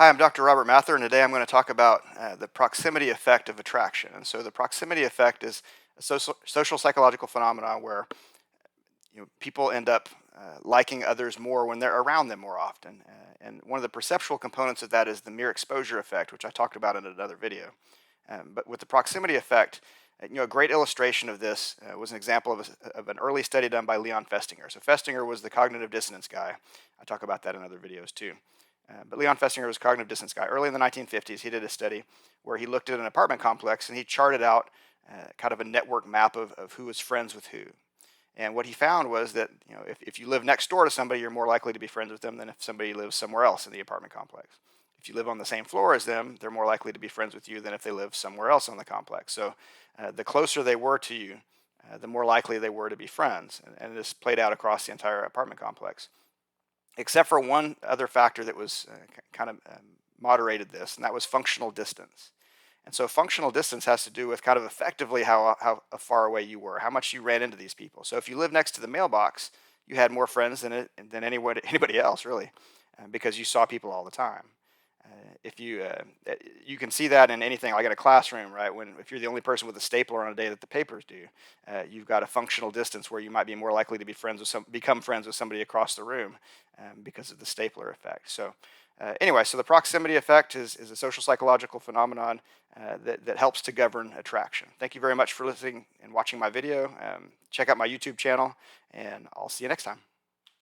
Hi, I'm Dr. Robert Mather, and today I'm going to talk about the proximity effect of attraction. And so, the proximity effect is a social psychological phenomenon where people end up liking others more when they're around them more often. And one of the perceptual components of that is the mere exposure effect, which I talked about in another video. But with the proximity effect, a great illustration of this was an example of an early study done by Leon Festinger. So Festinger was the cognitive dissonance guy. I talk about that in other videos too. But Leon Festinger was a cognitive dissonance guy. Early in the 1950s, he did a study where he looked at an apartment complex and he charted out kind of a network map of who was friends with who. And what he found was that if you live next door to somebody, you're more likely to be friends with them than if somebody lives somewhere else in the apartment complex. If you live on the same floor as them, they're more likely to be friends with you than if they live somewhere else on the complex. So the closer they were to you, the more likely they were to be friends. And this played out across the entire apartment complex, except for one other factor that was kind of moderated this, and that was functional distance. And so functional distance has to do with kind of effectively how far away you were, how much you ran into these people. So if you live next to the mailbox, you had more friends than anybody else really, because you saw people all the time. If you can see that in anything like in a classroom, right? If you're the only person with a stapler on a day that the papers do, you've got a functional distance where you might be more likely to become friends with somebody across the room because of the stapler effect. So anyway, so the proximity effect is a social psychological phenomenon that helps to govern attraction. Thank you very much for listening and watching my video. Check out my YouTube channel, and I'll see you next time.